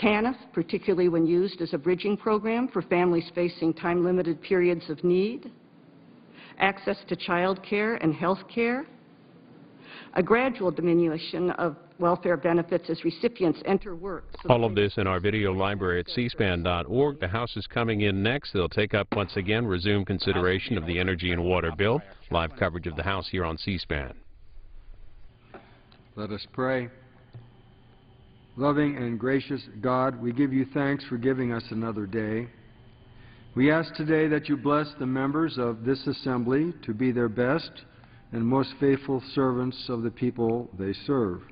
TANF, particularly when used as a bridging program for families facing time-limited periods of need, access to child care and health care, a gradual diminution of welfare benefits as recipients enter work. All of this in our video library at cspan.org. The House is coming in next. They'll take up once again, resume consideration of the energy and water bill. Live coverage of the House here on C-SPAN. Let us pray. Loving and gracious God, we give you thanks for giving us another day. We ask today that you bless the members of this assembly to be their best and most faithful servants of the people they serve.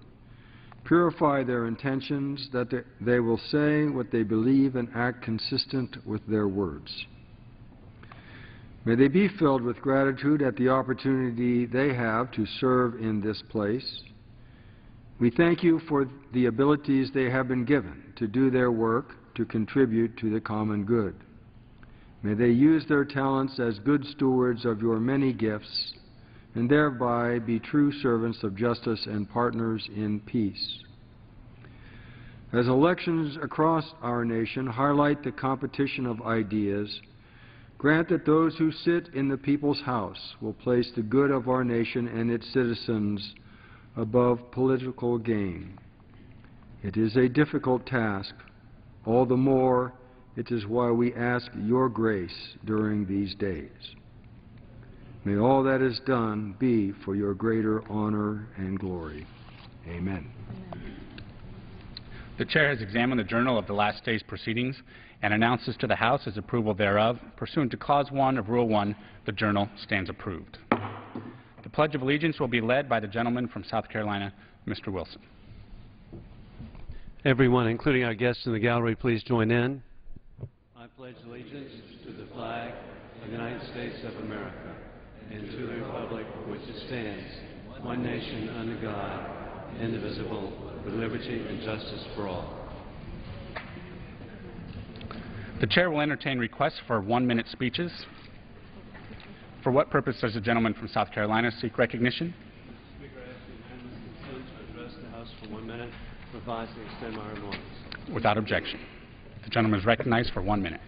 Purify their intentions, that they will say what they believe and act consistent with their words. May they be filled with gratitude at the opportunity they have to serve in this place. We thank you for the abilities they have been given to do their work to contribute to the common good. May they use their talents as good stewards of your many gifts and thereby be true servants of justice and partners in peace. As elections across our nation highlight the competition of ideas, grant that those who sit in the people's house will place the good of our nation and its citizens above political gain. It is a difficult task. All the more, it is why we ask your grace during these days. May all that is done be for your greater honor and glory. Amen. The Chair has examined the journal of the last day's proceedings and announces to the House his approval thereof. Pursuant to Clause 1 of Rule 1, the journal stands approved. The Pledge of Allegiance will be led by the gentleman from South Carolina, Mr. Wilson. Everyone, including our guests in the gallery, please join in. I pledge allegiance to the flag of the United States of America and to the republic for which it stands, one nation under God, indivisible, with liberty and justice for all. The Chair will entertain requests for 1-minute speeches. For what purpose does the gentleman from South Carolina seek recognition? Speaker, I ask unanimous consent to address the House for 1 minute, revise and extend my remarks. Without objection. The gentleman is recognized for 1 minute.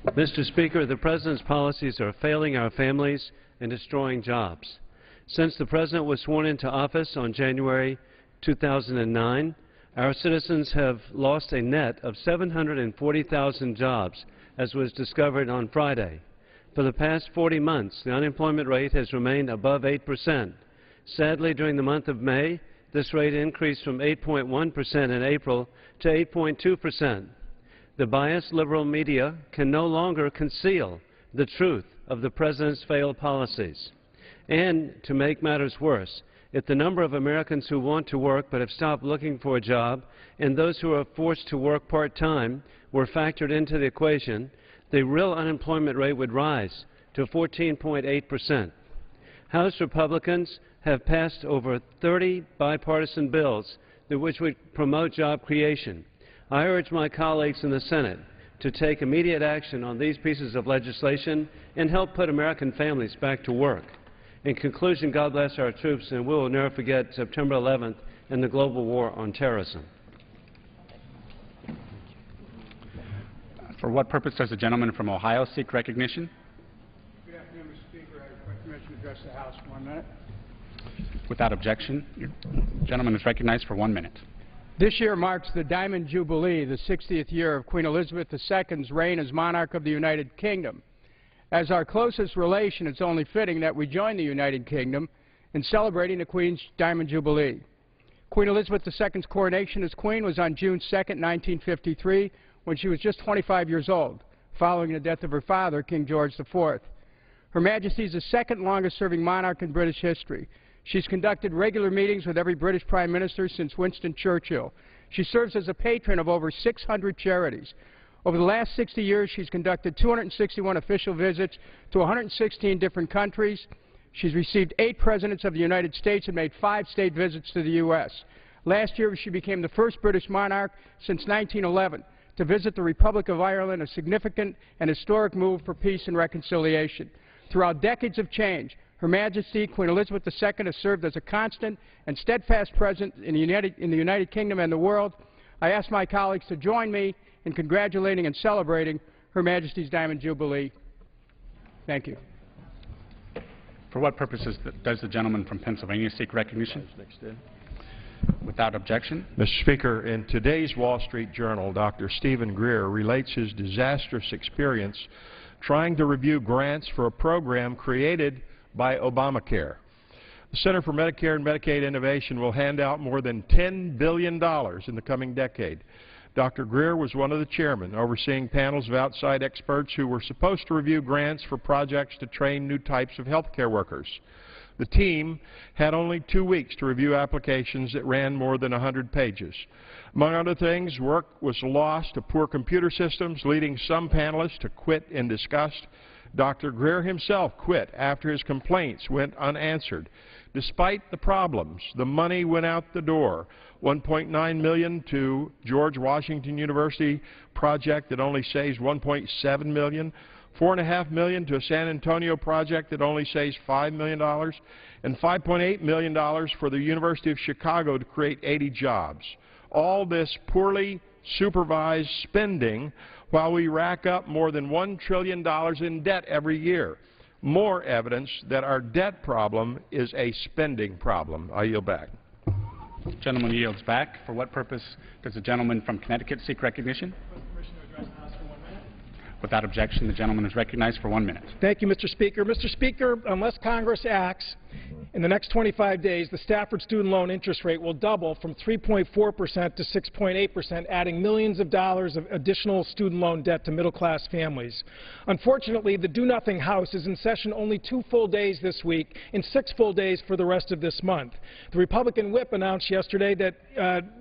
Mr. Speaker, the President's policies are failing our families and destroying jobs. Since the President was sworn into office on January 2009, our citizens have lost a net of 740,000 jobs, as was discovered on Friday. For the past 40 months, the unemployment rate has remained above 8%. Sadly, during the month of May, this rate increased from 8.1% in April to 8.2%. The biased liberal media can no longer conceal the truth of the President's failed policies. And to make matters worse, if the number of Americans who want to work but have stopped looking for a job and those who are forced to work part-time were factored into the equation, the real unemployment rate would rise to 14.8%. House Republicans have passed over 30 bipartisan bills which would promote job creation. I urge my colleagues in the Senate to take immediate action on these pieces of legislation and help put American families back to work. In conclusion, God bless our troops, and we will never forget September 11th and the global war on terrorism. For what purpose does the gentleman from Ohio seek recognition? Good afternoon, Mr. Speaker. I request permission to address the House for 1 minute. Without objection, the gentleman is recognized for 1 minute. This year marks the Diamond Jubilee, the 60th year of Queen Elizabeth II's reign as monarch of the United Kingdom. As our closest relation, it's only fitting that we join the United Kingdom in celebrating the Queen's Diamond Jubilee. Queen Elizabeth II's coronation as Queen was on June 2, 1953, when she was just 25 years old, following the death of her father, King George IV. Her Majesty is the second longest-serving monarch in British history. She's conducted regular meetings with every British Prime Minister since Winston Churchill. She serves as a patron of over 600 charities. Over the last 60 years, she's conducted 261 official visits to 116 different countries. She's received 8 presidents of the United States and made 5 state visits to the U.S. Last year, she became the first British monarch since 1911 to visit the Republic of Ireland, a significant and historic move for peace and reconciliation. Throughout decades of change, Her Majesty Queen Elizabeth II has served as a constant and steadfast presence in the United Kingdom and the world. I ask my colleagues to join me in congratulating and celebrating Her Majesty's Diamond Jubilee. Thank you. For what purposes does the gentleman from Pennsylvania seek recognition? Without objection. Mr. Speaker, in today's Wall Street Journal, Dr. Stephen Greer relates his disastrous experience trying to review grants for a program created by Obamacare. The Center for Medicare and Medicaid Innovation will hand out more than $10 billion in the coming decade. Dr. Greer was one of the chairmen overseeing panels of outside experts who were supposed to review grants for projects to train new types of health care workers. The team had only 2 weeks to review applications that ran more than 100 pages. Among other things, work was lost to poor computer systems, leading some panelists to quit in disgust. Dr. Greer himself quit after his complaints went unanswered. Despite the problems, the money went out the door. $1.9 million to George Washington University project that only saves $1.7 million. $4.5 million to a San Antonio project that only saves $5 million, and $5.8 million for the University of Chicago to create 80 jobs. All this poorly supervised spending while we rack up more than $1 trillion in debt every year. More evidence that our debt problem is a spending problem. I yield back. The gentleman yields back. For what purpose does the gentleman from Connecticut seek recognition? Without objection, the gentleman is recognized for 1 minute. Thank you, Mr. Speaker. Mr. Speaker, unless Congress acts, in the next 25 days, the Stafford student loan interest rate will double from 3.4% to 6.8%, adding millions of dollars of additional student loan debt to middle-class families. Unfortunately, the Do-Nothing House is in session only 2 full days this week and 6 full days for the rest of this month. The Republican whip announced yesterday that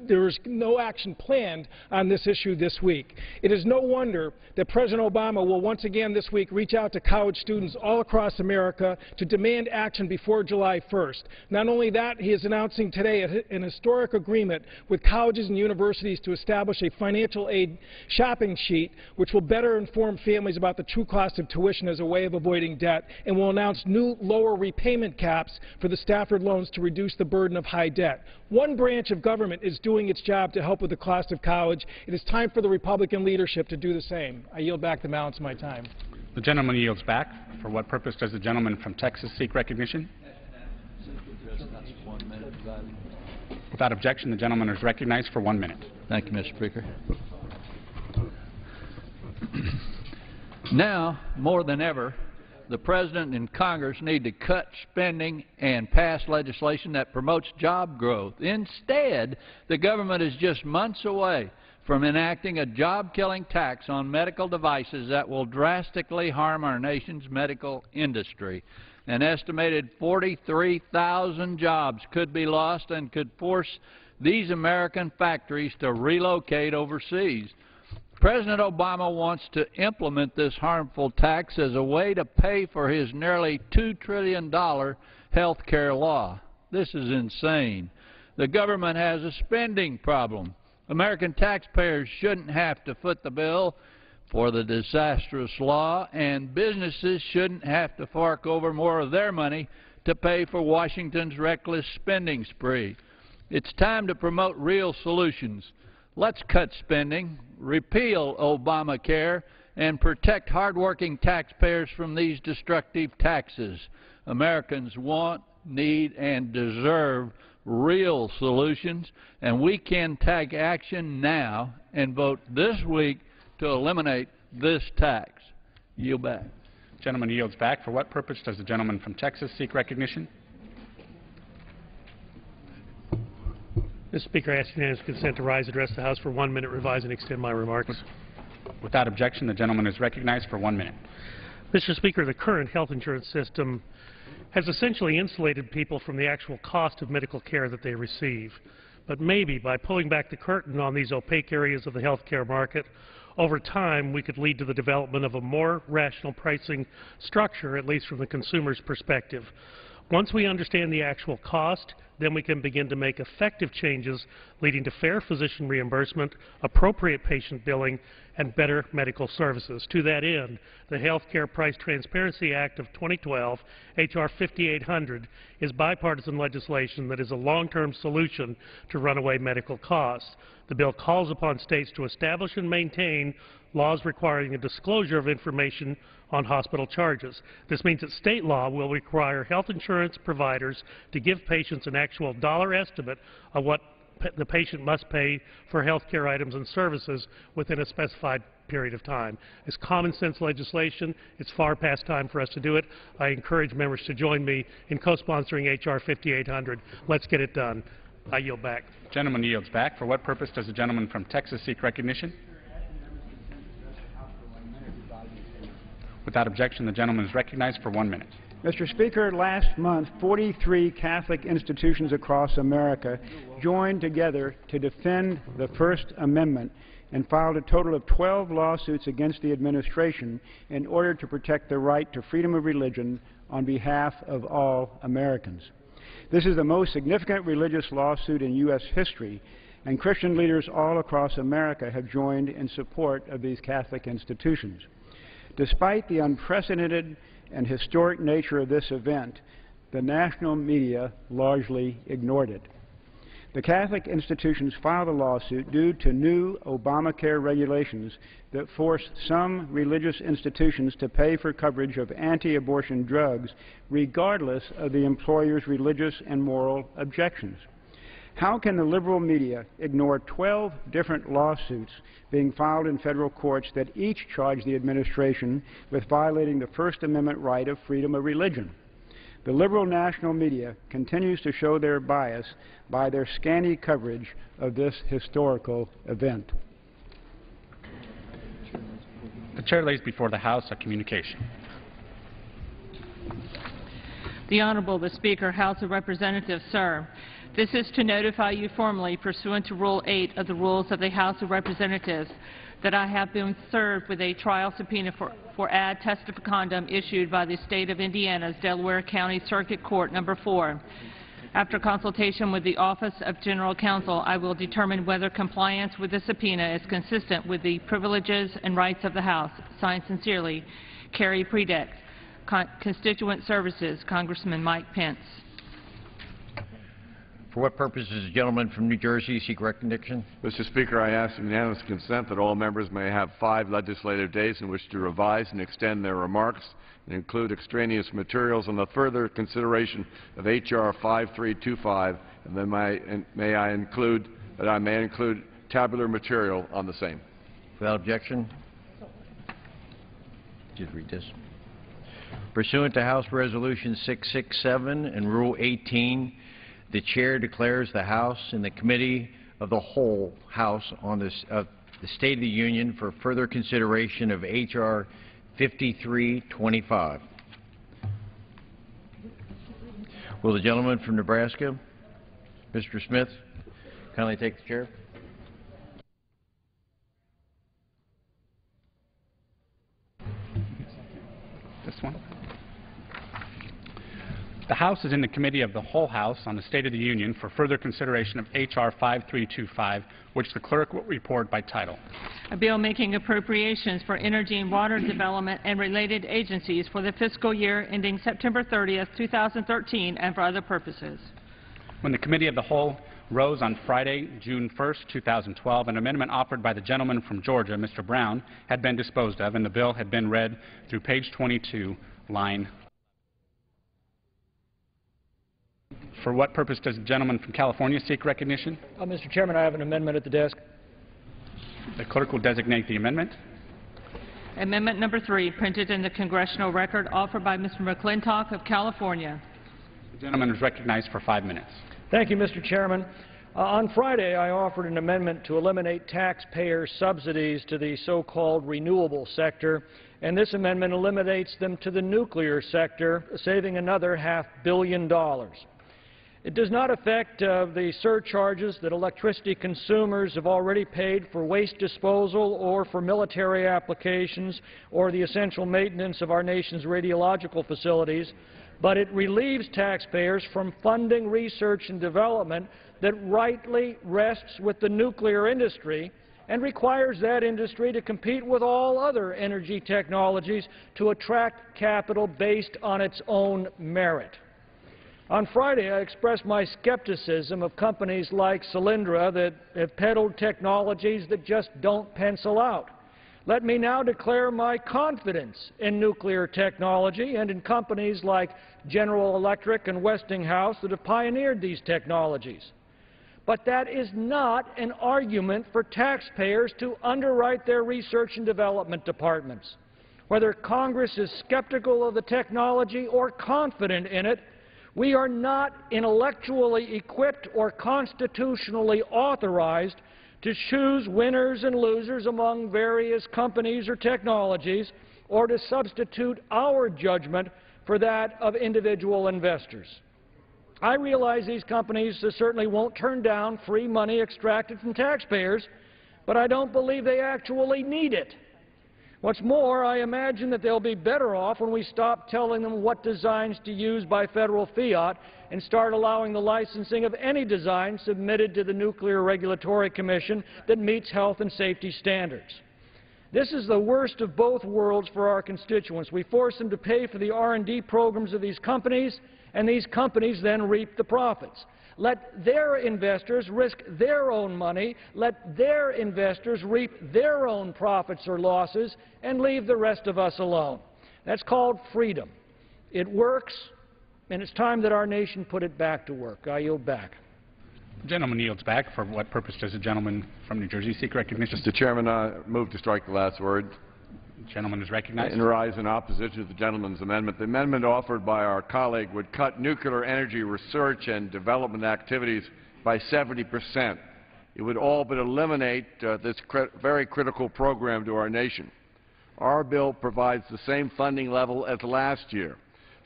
there is no action planned on this issue this week. It is no wonder that President Obama will once again this week reach out to college students all across America to demand action before July 1st. Not only that, he is announcing today an historic agreement with colleges and universities to establish a financial aid shopping sheet which will better inform families about the true cost of tuition as a way of avoiding debt, and will announce new lower repayment caps for the Stafford loans to reduce the burden of high debt. One branch of government is doing its job to help with the cost of college. It is time for the Republican leadership to do the same. I yield back the balance of my time. The gentleman yields back. For what purpose does the gentleman from Texas seek recognition? Without objection, the gentleman is recognized for 1 minute. Thank you, Mr. Speaker. Now, more than ever, the President and Congress need to cut spending and pass legislation that promotes job growth. Instead, the government is just months away from enacting a job-killing tax on medical devices that will drastically harm our nation's medical industry. An estimated 43,000 jobs could be lost and could force these American factories to relocate overseas. President Obama wants to implement this harmful tax as a way to pay for his nearly $2 trillion health care law. This is insane. The government has a spending problem. American taxpayers shouldn't have to foot the bill for the disastrous law, and businesses shouldn't have to fork over more of their money to pay for Washington's reckless spending spree. It's time to promote real solutions. Let's cut spending, repeal Obamacare, and protect hardworking taxpayers from these destructive taxes. Americans want, need, and deserve real solutions, and we can take action now and vote this week to eliminate this tax. Yield back. Gentleman yields back. For what purpose does the gentleman from Texas seek recognition? Mr. Speaker, I ask unanimous consent to rise, address the House for 1 minute, revise and extend my remarks. Without objection, the gentleman is recognized for 1 minute. Mr. Speaker, the current health insurance system has essentially insulated people from the actual cost of medical care that they receive. But maybe by pulling back the curtain on these opaque areas of the health care market, over time we could lead to the development of a more rational pricing structure, at least from the consumer's perspective. Once we understand the actual cost, then we can begin to make effective changes leading to fair physician reimbursement, appropriate patient billing, and better medical services. To that end, the Healthcare Price Transparency Act of 2012, H.R. 5800, is bipartisan legislation that is a long-term solution to runaway medical costs. The bill calls upon states to establish and maintain laws requiring a disclosure of information on hospital charges. This means that state law will require health insurance providers to give patients an actual dollar estimate of what the patient must pay for health care items and services within a specified period of time. It's common sense legislation. It's far past time for us to do it. I encourage members to join me in co-sponsoring H.R. 5800. Let's get it done. I yield back. The gentleman yields back. For what purpose does the gentleman from Texas seek recognition? Without objection, the gentleman is recognized for 1 minute. Mr. Speaker, last month, 43 Catholic institutions across America joined together to defend the First Amendment and filed a total of 12 lawsuits against the administration in order to protect the right to freedom of religion on behalf of all Americans. This is the most significant religious lawsuit in U.S. history, and Christian leaders all across America have joined in support of these Catholic institutions. Despite the unprecedented and historic nature of this event, the national media largely ignored it. The Catholic institutions filed a lawsuit due to new Obamacare regulations that force some religious institutions to pay for coverage of anti-abortion drugs regardless of the employer's religious and moral objections. How can the liberal media ignore 12 different lawsuits being filed in federal courts that each charge the administration with violating the First Amendment right of freedom of religion? The liberal national media continues to show their bias by their scanty coverage of this historical event. The chair lays before the House a communication. The Honorable the Speaker, House of Representatives, sir. This is to notify you formally, pursuant to Rule 8 of the Rules of the House of Representatives, that I have been served with a trial subpoena for ad testificandum issued by the State of Indiana's Delaware County Circuit Court No. 4. After consultation with the Office of General Counsel, I will determine whether compliance with the subpoena is consistent with the privileges and rights of the House. Signed sincerely, Carrie Predex, Constituent Services, Congressman Mike Pence. For what purpose does the gentleman from New Jersey seek recognition? Mr. Speaker, I ask unanimous consent that all members may have 5 legislative days in which to revise and extend their remarks and include extraneous materials on the further consideration of H.R. 5325, and then I may include tabular material on the same. Without objection. Just read this. Pursuant to House Resolution 667 and Rule 18, the Chair declares the House and the Committee of the Whole House on the State of the Union for further consideration of H.R. 5325. Will the gentleman from Nebraska, Mr. Smith, kindly take the chair? This one. The House is in the Committee of the Whole House on the State of the Union for further consideration of H.R. 5325, which the clerk will report by title. A bill making appropriations for energy and water development and related agencies for the fiscal year ending September 30th, 2013, and for other purposes. When the Committee of the Whole rose on Friday, June 1st, 2012, an amendment offered by the gentleman from Georgia, Mr. Brown, had been disposed of, and the bill had been read through page 22, line. For what purpose does the gentleman from California seek recognition? Mr. Chairman, I have an amendment at the desk. The clerk will designate the amendment. Amendment number 3, printed in the Congressional Record, offered by Mr. McClintock of California. The gentleman is recognized for 5 minutes. Thank you, Mr. Chairman. On Friday, I offered an amendment to eliminate taxpayer subsidies to the so-called renewable sector, and this amendment eliminates them to the nuclear sector, saving another $500 million. It does not affect the surcharges that electricity consumers have already paid for waste disposal or for military applications or the essential maintenance of our nation's radiological facilities, but it relieves taxpayers from funding research and development that rightly rests with the nuclear industry and requires that industry to compete with all other energy technologies to attract capital based on its own merit. On Friday, I expressed my skepticism of companies like Solyndra that have peddled technologies that just don't pencil out. Let me now declare my confidence in nuclear technology and in companies like General Electric and Westinghouse that have pioneered these technologies. But that is not an argument for taxpayers to underwrite their research and development departments. Whether Congress is skeptical of the technology or confident in it, we are not intellectually equipped or constitutionally authorized to choose winners and losers among various companies or technologies, or to substitute our judgment for that of individual investors. I realize these companies certainly won't turn down free money extracted from taxpayers, but I don't believe they actually need it. What's more, I imagine that they'll be better off when we stop telling them what designs to use by federal fiat and start allowing the licensing of any design submitted to the Nuclear Regulatory Commission that meets health and safety standards. This is the worst of both worlds for our constituents. We force them to pay for the R&D programs of these companies, and these companies then reap the profits. Let their investors risk their own money, let their investors reap their own profits or losses, and leave the rest of us alone. That's called freedom. It works, and it's time that our nation put it back to work. I yield back. The gentleman yields back. For what purpose does the gentleman from New Jersey seek recognition? Mr. Chairman, I move to strike the last word. The gentleman is recognized. And rise in opposition to the gentleman's amendment. The amendment offered by our colleague would cut nuclear energy research and development activities by 70%. It would all but eliminate this very critical program to our nation. Our bill provides the same funding level as last year,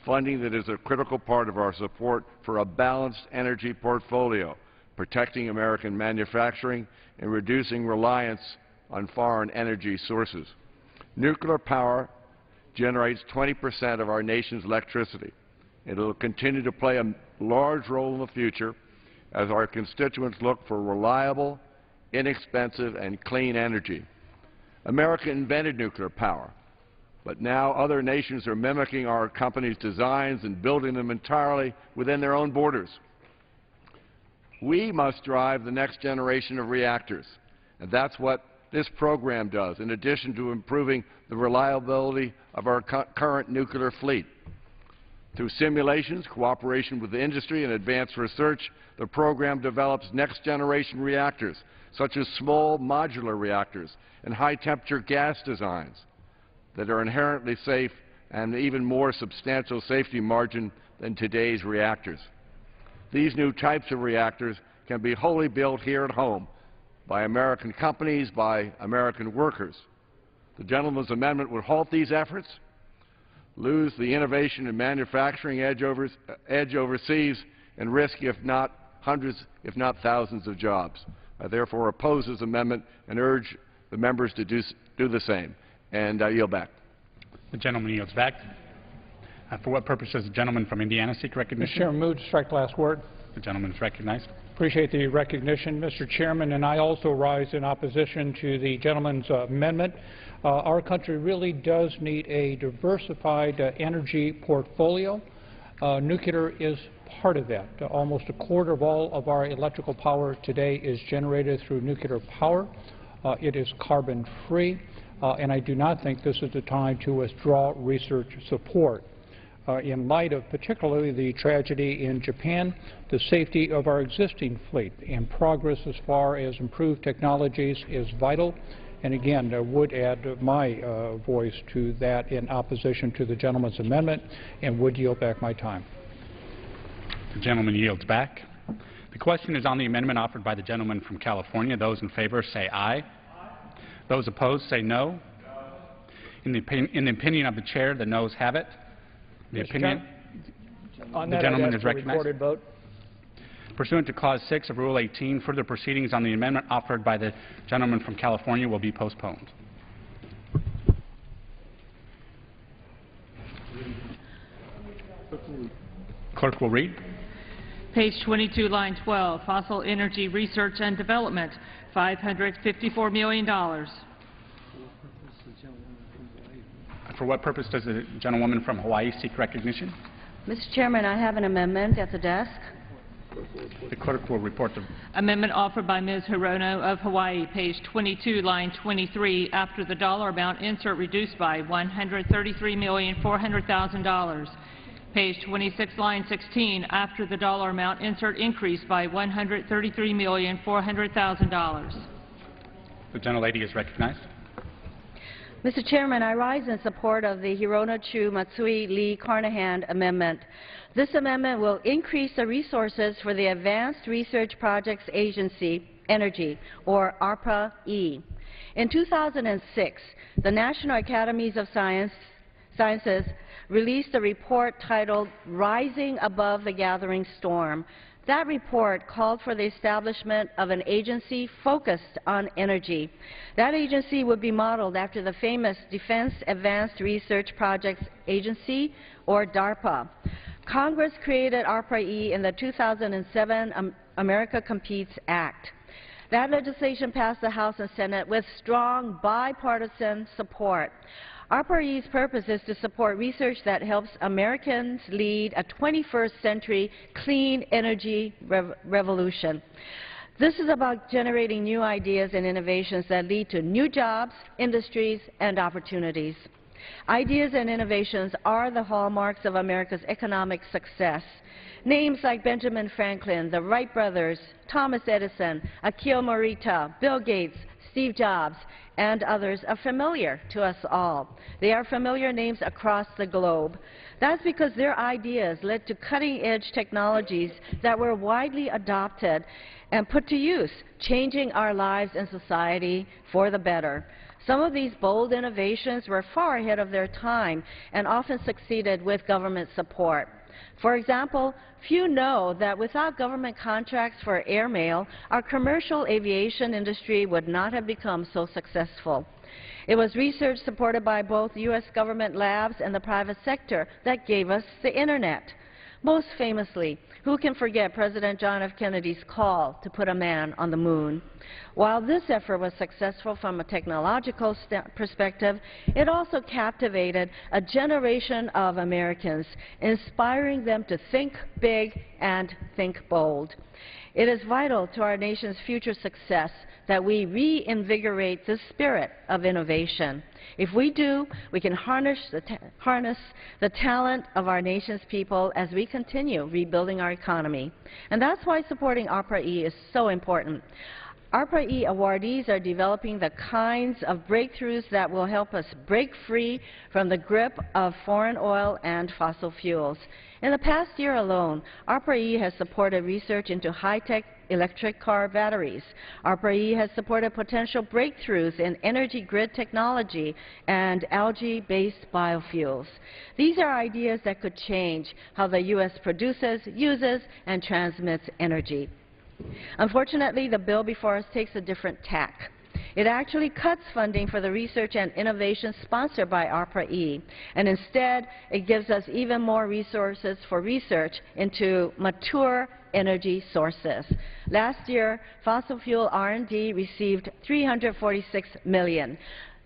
funding that is a critical part of our support for a balanced energy portfolio, protecting American manufacturing and reducing reliance on foreign energy sources. Nuclear power generates 20% of our nation's electricity. It will continue to play a large role in the future as our constituents look for reliable, inexpensive, and clean energy. America invented nuclear power, but now other nations are mimicking our company's designs and building them entirely within their own borders. We must drive the next generation of reactors, and that's what this program does, in addition to improving the reliability of our current nuclear fleet. Through simulations, cooperation with the industry, and advanced research, the program develops next-generation reactors, such as small modular reactors and high-temperature gas designs that are inherently safe and even more substantial safety margin than today's reactors. These new types of reactors can be wholly built here at home by American companies, by American workers. The gentleman's amendment would halt these efforts, lose the innovation and manufacturing edge overseas, and risk, if not hundreds, if not thousands of jobs. I therefore oppose this amendment and urge the members to do the same. And I yield back. The gentleman yields back. For what purpose does the gentleman from Indiana seek recognition? Mr. Chairman, move to strike the last word. The gentleman is recognized. Appreciate the recognition, Mr. Chairman, and I also rise in opposition to the gentleman's amendment. Our country really does need a diversified energy portfolio. Nuclear is part of that. Almost a quarter of all of our electrical power today is generated through nuclear power. It is carbon-free, and I do not think this is the time to withdraw research support. In light of particularly the tragedy in Japan, the safety of our existing fleet and progress as far as improved technologies is vital. And again, I would add my voice to that in opposition to the gentleman's amendment and would yield back my time. The gentleman yields back. The question is on the amendment offered by the gentleman from California. Those in favor say aye. Those opposed say no. In the opinion of the chair, the noes have it. The opinion. The gentleman is recognized. Vote. Pursuant to Clause 6 of Rule 18, further proceedings on the amendment offered by the gentleman from California will be postponed. Clerk will read. Page 22, line 12, fossil energy research and development, $554 million. For what purpose does the gentlewoman from Hawaii seek recognition? Mr. Chairman, I have an amendment at the desk. The clerk will report the Amendment offered by Ms. Hirono of Hawaii, page 22, line 23, after the dollar amount insert reduced by $133,400,000. Page 26, line 16, after the dollar amount insert increased by $133,400,000. The gentlelady is recognized. Mr. Chairman, I rise in support of the Hirono Chu Matsui Lee Carnahan amendment. This amendment will increase the resources for the Advanced Research Projects Agency, Energy, or ARPA-E. In 2006, the National Academies of Sciences released a report titled Rising Above the Gathering Storm. That report called for the establishment of an agency focused on energy. That agency would be modeled after the famous Defense Advanced Research Projects Agency, or DARPA. Congress created ARPA-E in the 2007 America Competes Act. That legislation passed the House and Senate with strong bipartisan support. ARPA-E's purpose is to support research that helps Americans lead a 21st century clean energy revolution. This is about generating new ideas and innovations that lead to new jobs, industries, and opportunities. Ideas and innovations are the hallmarks of America's economic success. Names like Benjamin Franklin, the Wright brothers, Thomas Edison, Akio Morita, Bill Gates, Steve Jobs, and others are familiar to us all. They are familiar names across the globe. That's because their ideas led to cutting-edge technologies that were widely adopted and put to use, changing our lives and society for the better. Some of these bold innovations were far ahead of their time and often succeeded with government support. For example, few know that without government contracts for airmail, our commercial aviation industry would not have become so successful. It was research supported by both U.S. government labs and the private sector that gave us the Internet. Most famously, who can forget President John F. Kennedy's call to put a man on the moon? While this effort was successful from a technological perspective, it also captivated a generation of Americans, inspiring them to think big and think bold. It is vital to our nation's future success that we reinvigorate the spirit of innovation. If we do, we can harness the talent of our nation's people as we continue rebuilding our economy. And that's why supporting ARPA-E is so important. ARPA-E awardees are developing the kinds of breakthroughs that will help us break free from the grip of foreign oil and fossil fuels. In the past year alone, ARPA-E has supported research into high-tech electric car batteries. ARPA-E has supported potential breakthroughs in energy grid technology and algae-based biofuels. These are ideas that could change how the U.S. produces, uses, and transmits energy. Unfortunately, the bill before us takes a different tack. It actually cuts funding for the research and innovation sponsored by ARPA-E, and instead it gives us even more resources for research into mature energy sources. Last year, fossil fuel R&D received $346 million.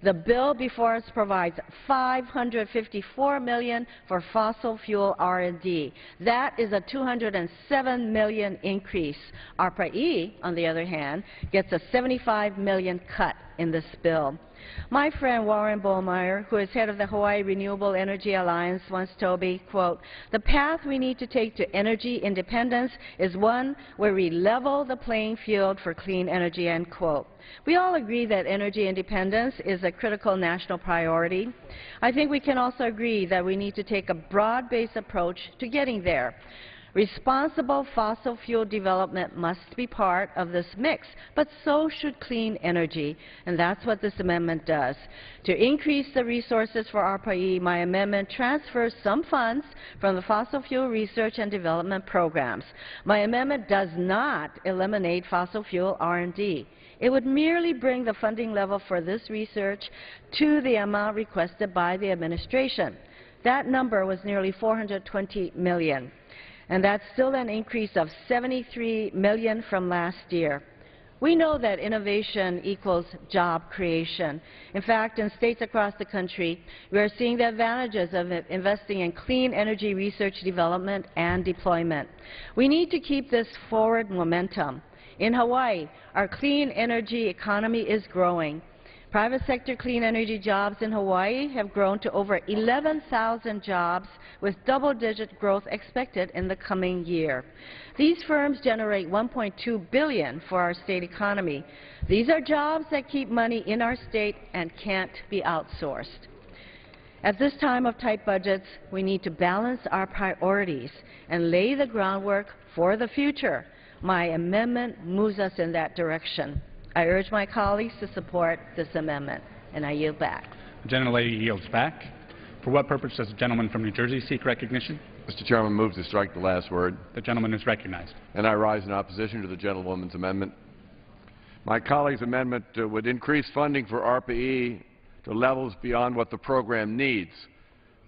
The bill before us provides $554 million for fossil fuel R&D. That is a $207 million increase. ARPA-E, on the other hand, gets a $75 million cut in this bill. My friend Warren Bohlmeyer, who is head of the Hawaii Renewable Energy Alliance, once told me, quote, "The path we need to take to energy independence is one where we level the playing field for clean energy," end quote. We all agree that energy independence is a critical national priority. I think we can also agree that we need to take a broad-based approach to getting there. Responsible fossil fuel development must be part of this mix, but so should clean energy, and that's what this amendment does. To increase the resources for ARPA-E, my amendment transfers some funds from the fossil fuel research and development programs. My amendment does not eliminate fossil fuel R&D. It would merely bring the funding level for this research to the amount requested by the administration. That number was nearly $420 million, and that's still an increase of $73 million from last year. We know that innovation equals job creation. In fact, in states across the country, we are seeing the advantages of investing in clean energy research, development, and deployment. We need to keep this forward momentum. In Hawaii, our clean energy economy is growing. Private sector clean energy jobs in Hawaii have grown to over 11,000 jobs, with double-digit growth expected in the coming year. These firms generate $1.2 billion for our state economy. These are jobs that keep money in our state and can't be outsourced. At this time of tight budgets, we need to balance our priorities and lay the groundwork for the future. My amendment moves us in that direction. I urge my colleagues to support this amendment, and I yield back. The gentlelady yields back. For what purpose does the gentleman from New Jersey seek recognition? Mr. Chairman, move to strike the last word. The gentleman is recognized. And I rise in opposition to the gentlewoman's amendment. My colleague's amendment would increase funding for ARPA-E to levels beyond what the program needs.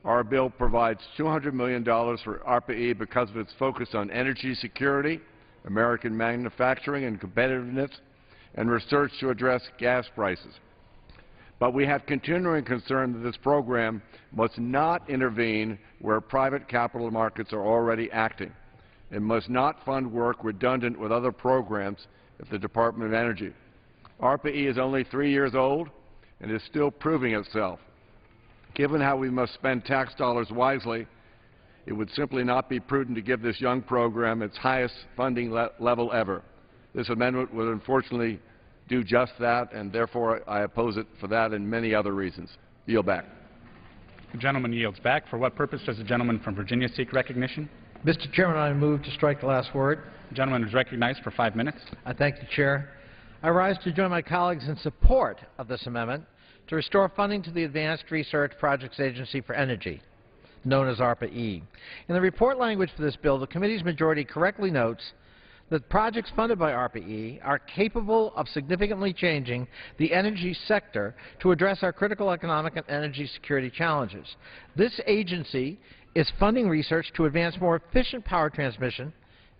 Our bill provides $200 million for ARPA-E because of its focus on energy security, American manufacturing and competitiveness, and research to address gas prices. But we have continuing concern that this program must not intervene where private capital markets are already acting. It must not fund work redundant with other programs at the Department of Energy. ARPA-E is only 3 years old and is still proving itself. Given how we must spend tax dollars wisely, it would simply not be prudent to give this young program its highest funding level ever. This amendment would unfortunately do just that, and therefore I oppose it for that and many other reasons. Yield back. The gentleman yields back. For what purpose does the gentleman from Virginia seek recognition? Mr. Chairman, I move to strike the last word. The gentleman is recognized for 5 minutes. I thank the Chair. I rise to join my colleagues in support of this amendment to restore funding to the Advanced Research Projects Agency for Energy, known as ARPA-E. In the report language for this bill, the committee's majority correctly notes that projects funded by ARPA-E are capable of significantly changing the energy sector to address our critical economic and energy security challenges. This agency is funding research to advance more efficient power transmission,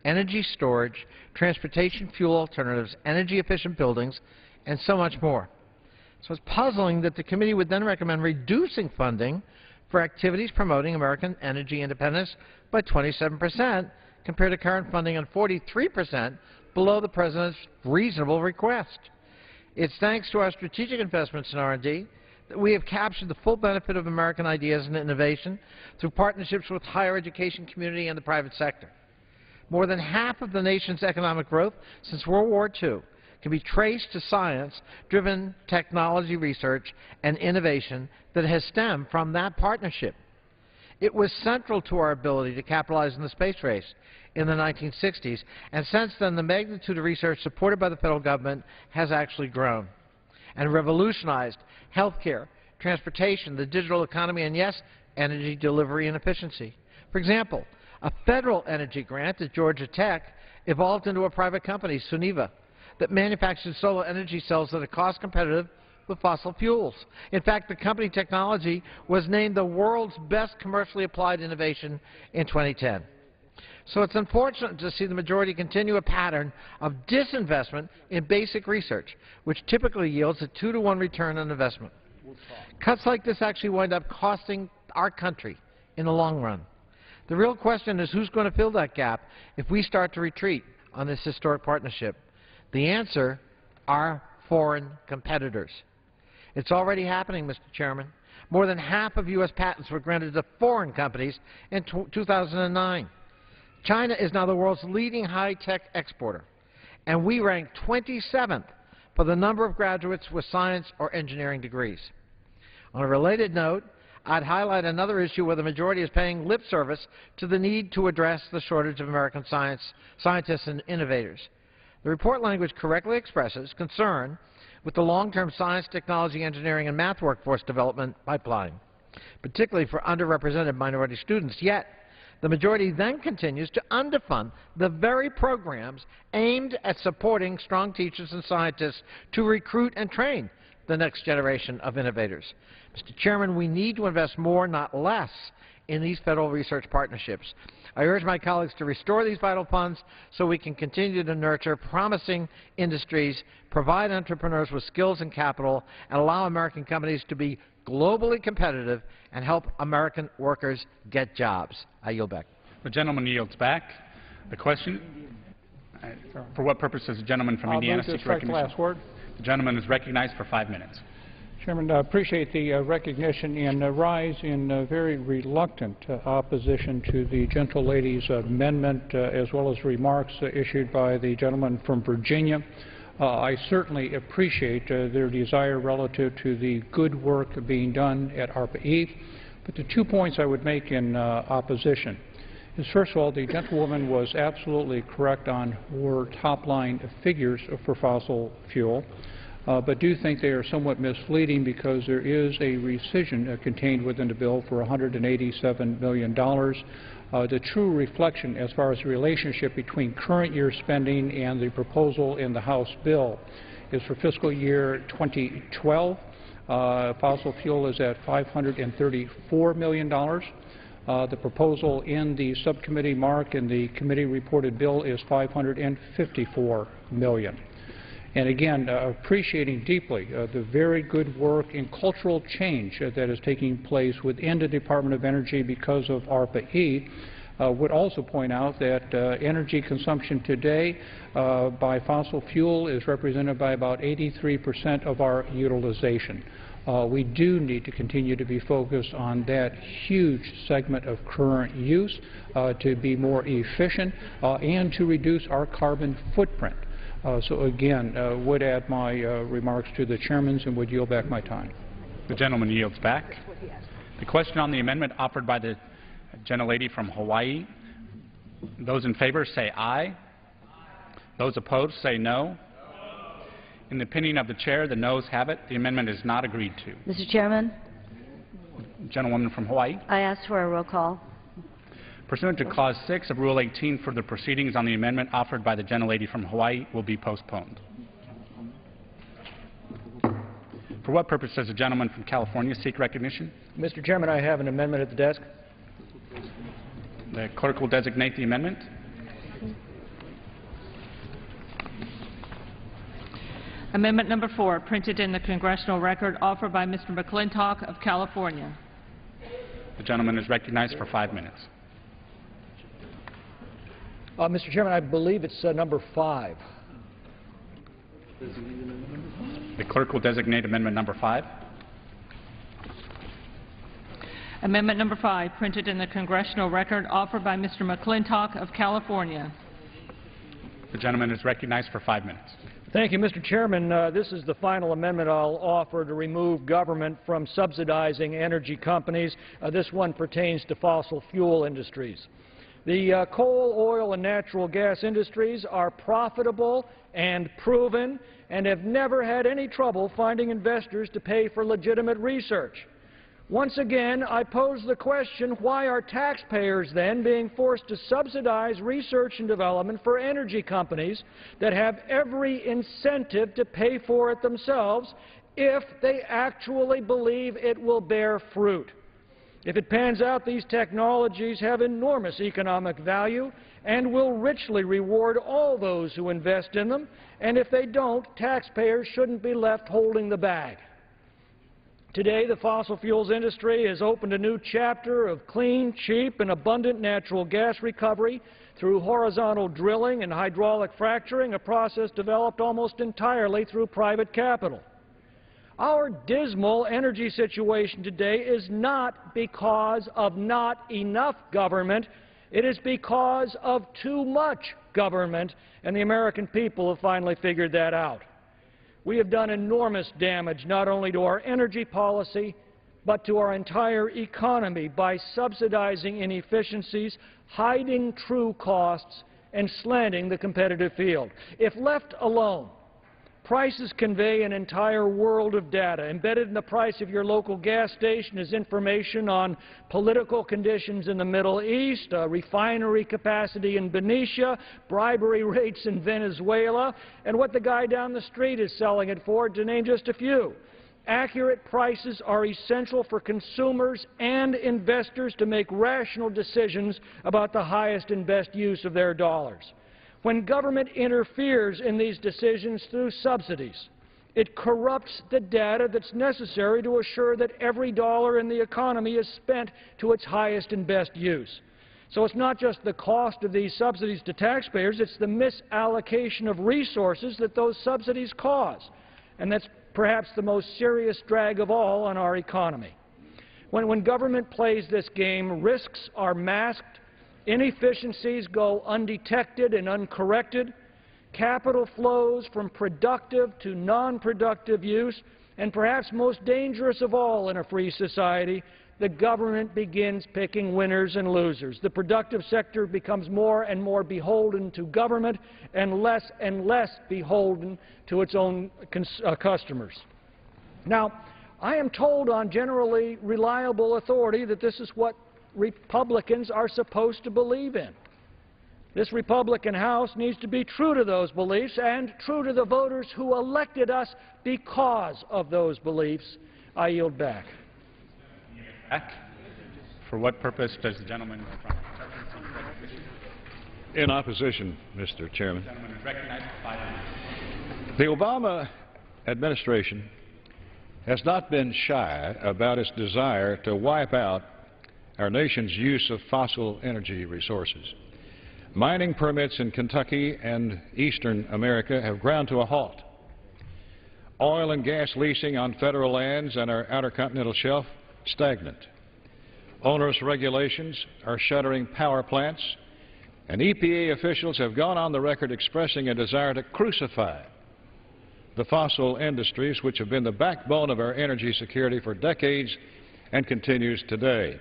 energy storage, transportation fuel alternatives, energy-efficient buildings, and so much more. So it's puzzling that the committee would then recommend reducing funding for activities promoting American energy independence by 27%, compared to current funding on 43% below the President's reasonable request. It's thanks to our strategic investments in R&D that we have captured the full benefit of American ideas and innovation through partnerships with higher education community and the private sector. More than half of the nation's economic growth since World War II can be traced to science-driven technology research and innovation that has stemmed from that partnership. It was central to our ability to capitalize on the space race in the 1960s, and since then the magnitude of research supported by the federal government has actually grown and revolutionized healthcare, transportation, the digital economy, and yes, energy delivery and efficiency. For example, a federal energy grant at Georgia Tech evolved into a private company, Suniva, that manufactures solar energy cells that are cost competitive with fossil fuels. In fact, the company technology was named the world's best commercially applied innovation in 2010. So it's unfortunate to see the majority continue a pattern of disinvestment in basic research, which typically yields a 2-to-1 return on investment. Cuts like this actually wind up costing our country in the long run. The real question is who's going to fill that gap if we start to retreat on this historic partnership. The answer are foreign competitors. It's already happening, Mr. Chairman. More than half of U.S. patents were granted to foreign companies in 2009. China is now the world's leading high-tech exporter, and we rank 27th for the number of graduates with science or engineering degrees. On a related note, I'd highlight another issue where the majority is paying lip service to the need to address the shortage of American scientists and innovators. The report language correctly expresses concern with the long-term science, technology, engineering, and math workforce development pipeline, particularly for underrepresented minority students. Yet, the majority then continues to underfund the very programs aimed at supporting strong teachers and scientists to recruit and train the next generation of innovators. Mr. Chairman, we need to invest more, not less, in these federal research partnerships. I urge my colleagues to restore these vital funds so we can continue to nurture promising industries, provide entrepreneurs with skills and capital, and allow American companies to be globally competitive and help American workers get jobs. I yield back. The gentleman yields back. The question, for what purpose does the gentleman from Indiana seek recognition? Last word. The gentleman is recognized for 5 minutes. Chairman, I appreciate the recognition and rise in very reluctant opposition to the gentle lady's amendment as well as remarks issued by the gentleman from Virginia. I certainly appreciate their desire relative to the good work being done at ARPA-E, but the 2 points I would make in opposition is, first of all, the gentlewoman was absolutely correct on her top-line figures for fossil fuel, but do think they are somewhat misleading because there is a rescission contained within the bill for $187 million. The true reflection as far as the relationship between current year spending and the proposal in the House bill is for fiscal year 2012. Fossil fuel is at $534 million. The proposal in the subcommittee mark in the committee reported bill is $554 million. And again, appreciating deeply the very good work and cultural change that is taking place within the Department of Energy because of ARPA-E, would also point out that energy consumption today by fossil fuel is represented by about 83% of our utilization. We do need to continue to be focused on that huge segment of current use to be more efficient and to reduce our carbon footprint. So again, would add my remarks to the chairman's and would yield back my time. The gentleman yields back. The question on the amendment offered by the gentlelady from Hawaii. Those in favor say aye. Those opposed say no. In the opinion of the chair, the noes have it. The amendment is not agreed to. Mr. Chairman, Gentlewoman from Hawaii. I ask for a roll call. Pursuant to Clause 6 of Rule 18, further proceedings on the amendment offered by the gentlelady from Hawaii will be postponed. For what purpose does the gentleman from California seek recognition? Mr. Chairman, I have an amendment at the desk. The clerk will designate the amendment. Amendment number 4, printed in the Congressional Record, offered by Mr. McClintock of California. The gentleman is recognized for 5 minutes. Mr. Chairman, I believe it's number 5. The clerk will designate amendment number 5. Amendment number 5, printed in the Congressional Record, offered by Mr. McClintock of California. The gentleman is recognized for 5 minutes. Thank you, Mr. Chairman. This is the final amendment I'll offer to remove government from subsidizing energy companies. This one pertains to fossil fuel industries. The coal, oil, and natural gas industries are profitable and proven and have never had any trouble finding investors to pay for legitimate research. Once again, I pose the question, why are taxpayers then being forced to subsidize research and development for energy companies that have every incentive to pay for it themselves if they actually believe it will bear fruit? If it pans out, these technologies have enormous economic value and will richly reward all those who invest in them, and if they don't, taxpayers shouldn't be left holding the bag. Today, the fossil fuels industry has opened a new chapter of clean, cheap, and abundant natural gas recovery through horizontal drilling and hydraulic fracturing, a process developed almost entirely through private capital. Our dismal energy situation today is not because of not enough government. It is because of too much government, and the American people have finally figured that out. We have done enormous damage not only to our energy policy, but to our entire economy by subsidizing inefficiencies, hiding true costs, and slanting the competitive field. If left alone, Prices convey an entire world of data. Embedded in the price of your local gas station is information on political conditions in the Middle East, refinery capacity in Benicia, bribery rates in Venezuela, and what the guy down the street is selling it for, to name just a few. Accurate prices are essential for consumers and investors to make rational decisions about the highest and best use of their dollars. When government interferes in these decisions through subsidies, it corrupts the data that's necessary to assure that every dollar in the economy is spent to its highest and best use. So it's not just the cost of these subsidies to taxpayers, it's the misallocation of resources that those subsidies cause. And that's perhaps the most serious drag of all on our economy. When government plays this game, risks are masked, inefficiencies go undetected and uncorrected, capital flows from productive to non-productive use, and perhaps most dangerous of all in a free society, the government begins picking winners and losers. The productive sector becomes more and more beholden to government and less beholden to its own customers. Now, I am told on generally reliable authority that this is what Republicans are supposed to believe in. This Republican House needs to be true to those beliefs and true to the voters who elected us because of those beliefs. I yield back. For what purpose does the gentleman in opposition, Mr. Chairman? The gentleman is recognized for 5 minutes. The Obama administration has not been shy about its desire to wipe out our nation's use of fossil energy resources. Mining permits in Kentucky and eastern America have ground to a halt. Oil and gas leasing on federal lands and our outer continental shelf stagnant. Onerous regulations are shuttering power plants, and EPA officials have gone on the record expressing a desire to crucify the fossil industries which have been the backbone of our energy security for decades and continues today.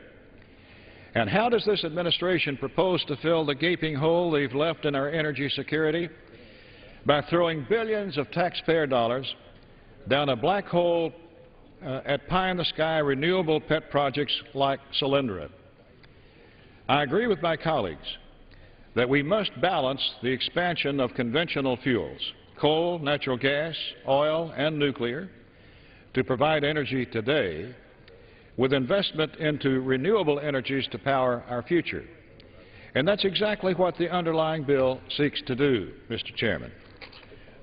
And how does this administration propose to fill the gaping hole they've left in our energy security? By throwing billions of taxpayer dollars down a black hole at pie-in-the-sky renewable pet projects like Solyndra. I agree with my colleagues that we must balance the expansion of conventional fuels, coal, natural gas, oil, and nuclear, to provide energy today, with investment into renewable energies to power our future. And that's exactly what the underlying bill seeks to do, Mr. Chairman.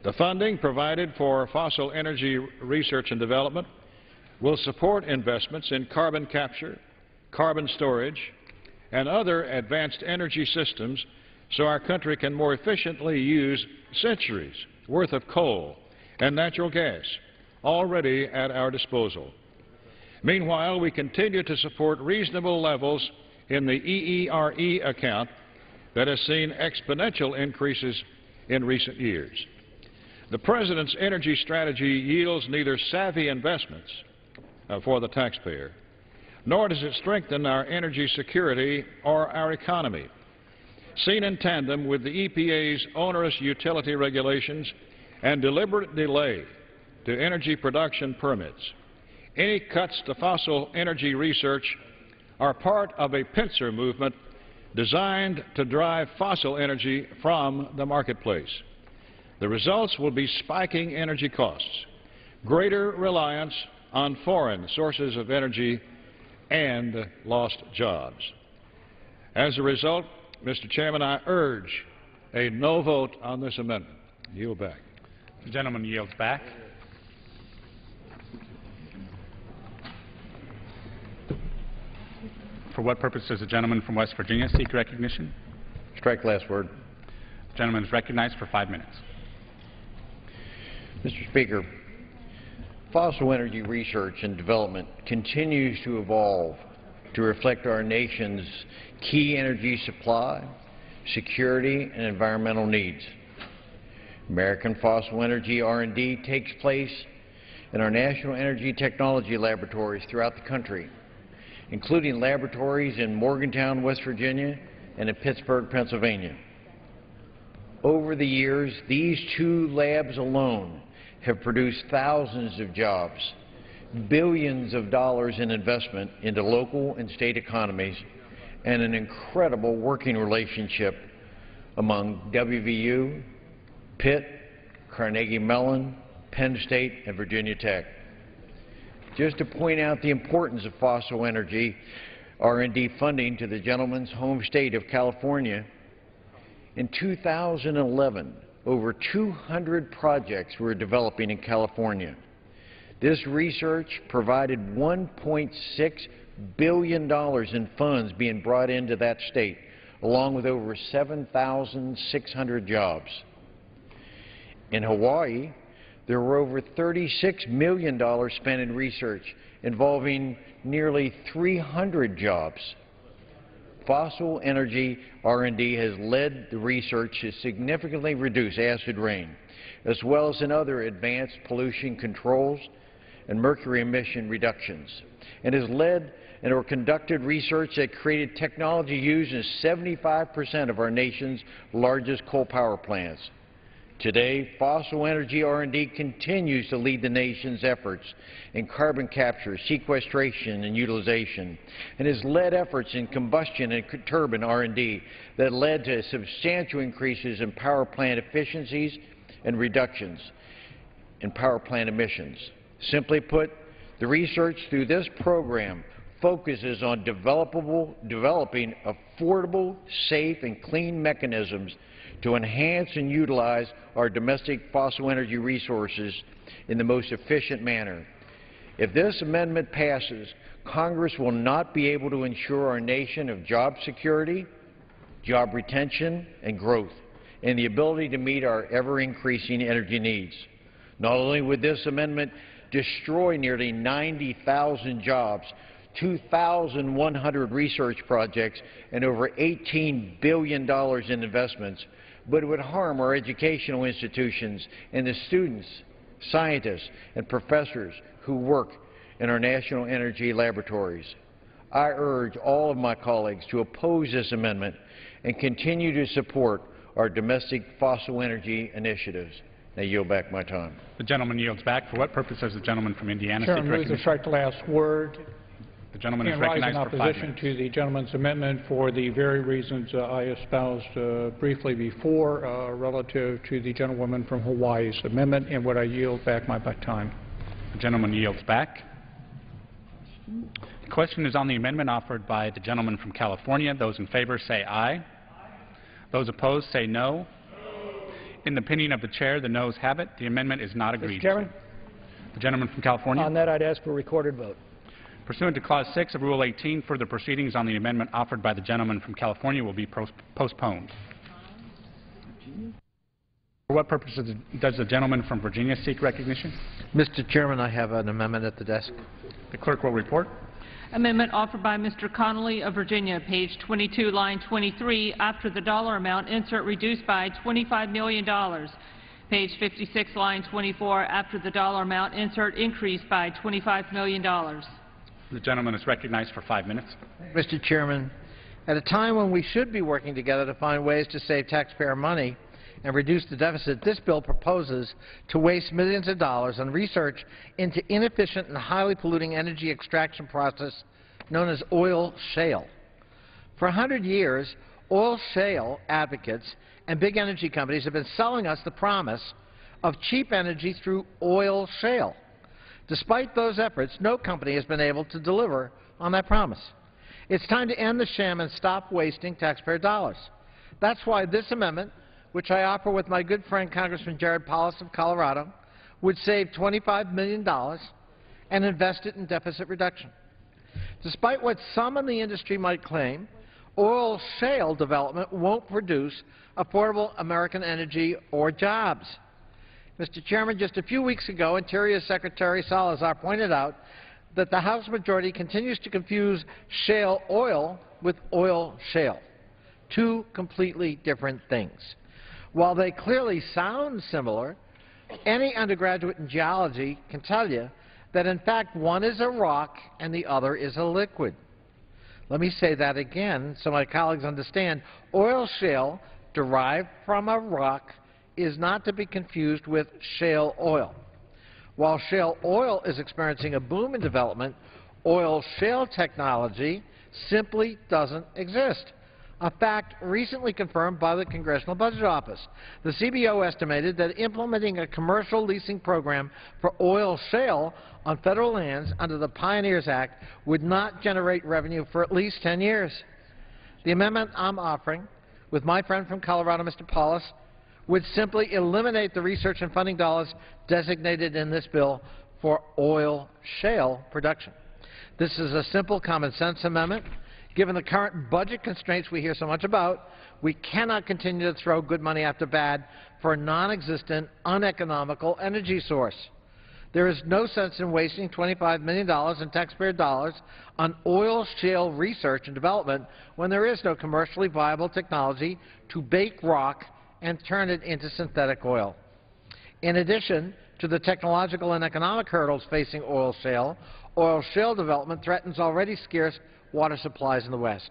The funding provided for fossil energy research and development will support investments in carbon capture, carbon storage, and other advanced energy systems so our country can more efficiently use centuries' worth of coal and natural gas already at our disposal. Meanwhile, we continue to support reasonable levels in the EERE account that has seen exponential increases in recent years. The President's energy strategy yields neither savvy investments for the taxpayer, nor does it strengthen our energy security or our economy. Seen in tandem with the EPA's onerous utility regulations and deliberate delay to energy production permits, any cuts to fossil energy research are part of a pincer movement designed to drive fossil energy from the marketplace. The results will be spiking energy costs, greater reliance on foreign sources of energy, and lost jobs. As a result, Mr. Chairman, I urge a no vote on this amendment. Yield back. The gentleman yields back. For what purpose does the gentleman from West Virginia seek recognition? Strike last word. The gentleman is recognized for 5 minutes. Mr. Speaker, fossil energy research and development continues to evolve to reflect our nation's key energy supply, security, and environmental needs. American fossil energy R&D takes place in our national energy technology laboratories throughout the country, including laboratories in Morgantown, West Virginia, and in Pittsburgh, Pennsylvania. Over the years, these two labs alone have produced thousands of jobs, billions of dollars in investment into local and state economies, and an incredible working relationship among WVU, Pitt, Carnegie Mellon, Penn State, and Virginia Tech. Just to point out the importance of fossil energy R&D funding to the gentleman's home state of California, in 2011, over 200 projects were developing in California. This research provided $1.6 billion in funds being brought into that state, along with over 7,600 jobs. In Hawaii, there were over $36 million spent in research involving nearly 300 jobs. Fossil energy R&D has led the research to significantly reduce acid rain, as well as in other advanced pollution controls and mercury emission reductions, and has led and or conducted research that created technology used in 75% of our nation's largest coal power plants. Today, fossil energy R&D continues to lead the nation's efforts in carbon capture, sequestration, and utilization, and has led efforts in combustion and turbine R&D that led to substantial increases in power plant efficiencies and reductions in power plant emissions. Simply put, the research through this program focuses on developing affordable, safe, and clean mechanisms to enhance and utilize our domestic fossil energy resources in the most efficient manner. If this amendment passes, Congress will not be able to ensure our nation of job security, job retention, and growth, and the ability to meet our ever-increasing energy needs. Not only would this amendment destroy nearly 90,000 jobs, 2,100 research projects, and over $18 billion in investments, but it would harm our educational institutions and the students, scientists, and professors who work in our national energy laboratories. I urge all of my colleagues to oppose this amendment and continue to support our domestic fossil energy initiatives. I yield back my time. The gentleman yields back. For what purpose does the gentleman from Indiana seek Chairman, recognition? moves to strike the last word. The gentleman is and rise in recognized for 5 opposition minutes. to the gentleman's amendment for the very reasons I espoused briefly before relative to the gentlewoman from Hawaii's amendment, and would I yield back my time. The gentleman yields back. The question is on the amendment offered by the gentleman from California. Those in favor say aye. Those opposed say no. In the opinion of the chair, the noes have it. The amendment is not agreed Mr. Chairman, to. The gentleman from California. on that I'd ask for a recorded vote. Pursuant to Clause 6 of Rule 18, further proceedings on the amendment offered by the gentleman from California will be postponed. For what purpose does the gentleman from Virginia seek recognition? Mr. Chairman, I have an amendment at the desk. The clerk will report. Amendment offered by Mr. Connolly of Virginia, page 22, line 23, after the dollar amount, insert reduced by $25 million. Page 56, line 24, after the dollar amount, insert increased by $25 million. The gentleman is recognized for 5 minutes. Mr. Chairman, at a time when we should be working together to find ways to save taxpayer money and reduce the deficit, this bill proposes to waste millions of dollars on research into inefficient and highly polluting energy extraction process known as oil shale. For 100 years, oil shale advocates and big energy companies have been selling us the promise of cheap energy through oil shale. Despite those efforts, no company has been able to deliver on that promise. It's time to end the sham and stop wasting taxpayer dollars. That's why this amendment, which I offer with my good friend Congressman Jared Polis of Colorado, would save $25 million and invest it in deficit reduction. Despite what some in the industry might claim, oil shale development won't produce affordable American energy or jobs. Mr. Chairman, just a few weeks ago, Interior Secretary Salazar pointed out that the House majority continues to confuse shale oil with oil shale, two completely different things. While they clearly sound similar, any undergraduate in geology can tell you that in fact one is a rock and the other is a liquid. Let me say that again so my colleagues understand. Oil shale derived from a rock is not to be confused with shale oil. While shale oil is experiencing a boom in development, oil shale technology simply doesn't exist. A fact recently confirmed by the Congressional Budget Office. The CBO estimated that implementing a commercial leasing program for oil shale on federal lands under the Pioneers Act would not generate revenue for at least 10 years. The amendment I'm offering, with my friend from Colorado, Mr. Paulus, would simply eliminate the research and funding dollars designated in this bill for oil shale production. This is a simple common sense amendment. Given the current budget constraints we hear so much about, we cannot continue to throw good money after bad for a non-existent, uneconomical energy source. There is no sense in wasting $25 million in taxpayer dollars on oil shale research and development when there is no commercially viable technology to bake rock and turn it into synthetic oil. In addition to the technological and economic hurdles facing oil shale development threatens already scarce water supplies in the West.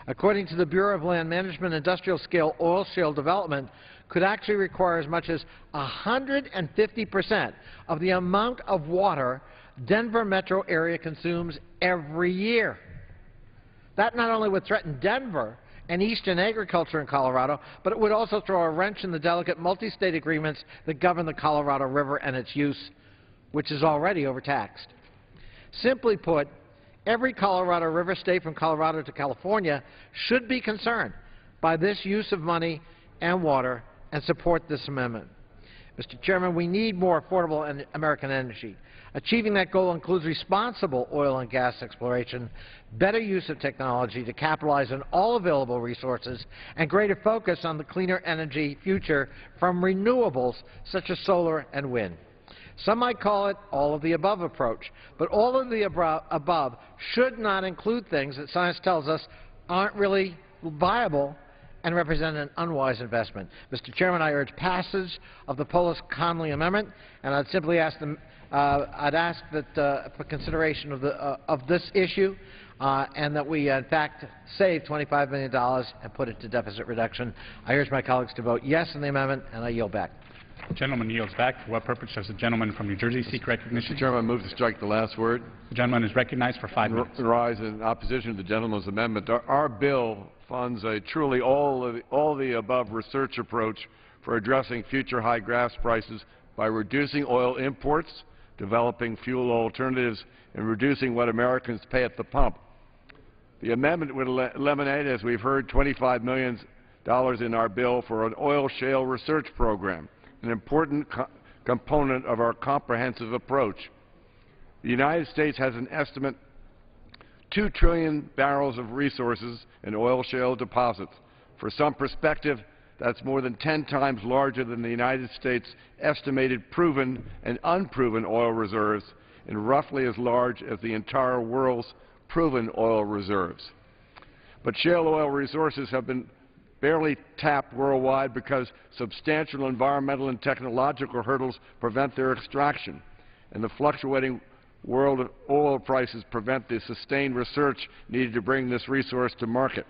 According to the Bureau of Land Management, industrial-scale oil shale development could actually require as much as 150% of the amount of water Denver metro area consumes every year. That not only would threaten Denver and eastern agriculture in Colorado, but it would also throw a wrench in the delicate multi-state agreements that govern the Colorado River and its use, which is already overtaxed. Simply put, every Colorado River state from Colorado to California should be concerned by this use of money and water and support this amendment. Mr. Chairman, we need more affordable American energy. Achieving that goal includes responsible oil and gas exploration, better use of technology to capitalize on all available resources, and greater focus on the cleaner energy future from renewables such as solar and wind. Some might call it all of the above approach, but all of the above should not include things that science tells us aren't really viable and represent an unwise investment. Mr. Chairman, I urge passage of the Polis-Conley Amendment, and I'd simply ask that for consideration of this issue, and that we, in fact, save $25 million and put it to deficit reduction. I urge my colleagues to vote yes on the amendment, and I yield back. The gentleman yields back. For what purpose does the gentleman from New Jersey seek recognition? Mr. Chairman, I move to strike the last word. The gentleman is recognized for 5 minutes. Rise in opposition to the gentleman's amendment. Our bill funds a truly all the above research approach for addressing future high gas prices by reducing oil imports, developing fuel alternatives, and reducing what Americans pay at the pump. The amendment would eliminate, as we've heard, $25 million in our bill for an oil shale research program, an important component of our comprehensive approach. The United States has an estimate 2 trillion barrels of resources in oil shale deposits. For some perspective, that's more than 10 times larger than the United States' estimated proven and unproven oil reserves, and roughly as large as the entire world's proven oil reserves. But shale oil resources have been barely tapped worldwide because substantial environmental and technological hurdles prevent their extraction, and the fluctuating world oil prices prevent the sustained research needed to bring this resource to market.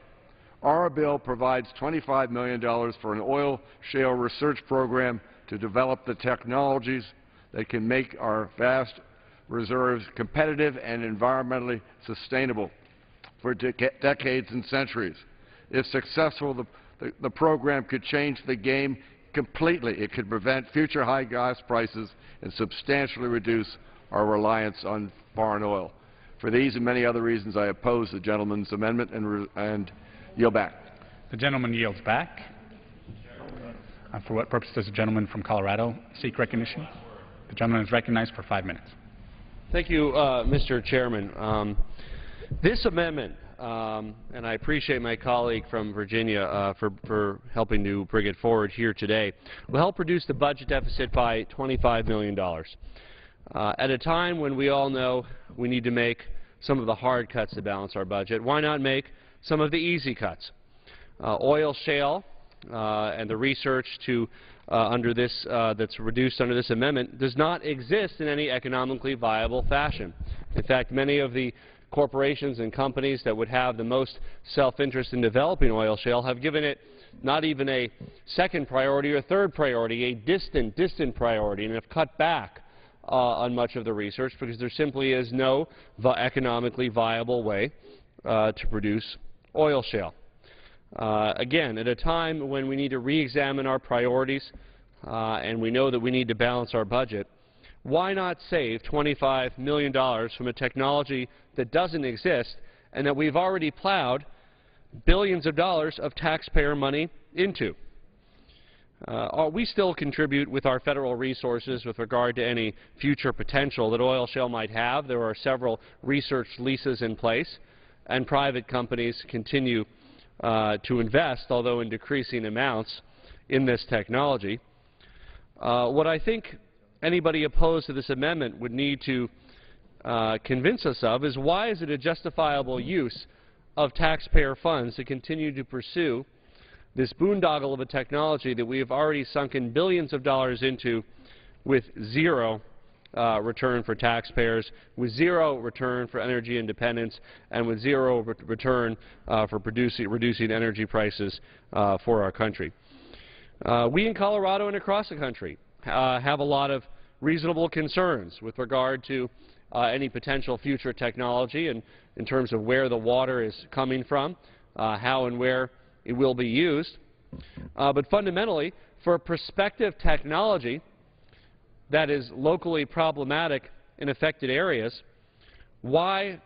Our bill provides $25 million for an oil shale research program to develop the technologies that can make our vast reserves competitive and environmentally sustainable for decades and centuries. If successful, the program could change the game completely. It could prevent future high gas prices and substantially reduce our reliance on foreign oil. For these and many other reasons, I oppose the gentleman's amendment and yield back. The gentleman yields back. For what purpose does the gentleman from Colorado seek recognition? The gentleman is recognized for 5 minutes. Thank you, Mr. Chairman. This amendment, and I appreciate my colleague from Virginia for helping to bring it forward here today, will help reduce the budget deficit by $25 million. At a time when we all know we need to make some of the hard cuts to balance our budget, why not make some of the easy cuts? Oil shale and the research under this that's reduced under this amendment does not exist in any economically viable fashion. In fact, many of the corporations and companies that would have the most self-interest in developing oil shale have given it not even a second priority or third priority, a distant priority, and have cut back on much of the research because there simply is no economically viable way to produce oil shale. Again, at a time when we need to re-examine our priorities and we know that we need to balance our budget, why not save $25 million from a technology that doesn't exist and that we've already plowed billions of dollars of taxpayer money into? We still contribute with our federal resources with regard to any future potential that oil shale might have. There are several research leases in place, and private companies continue to invest, although in decreasing amounts, in this technology. What I think anybody opposed to this amendment would need to convince us of is why is it a justifiable use of taxpayer funds to continue to pursue this boondoggle of a technology that we have already sunken billions of dollars into with zero return for taxpayers, with zero return for energy independence, and with zero return for reducing energy prices for our country. We in Colorado and across the country have a lot of reasonable concerns with regard to any potential future technology and in terms of where the water is coming from, how and where it will be used. But fundamentally, for a prospective technology that is locally problematic in affected areas, why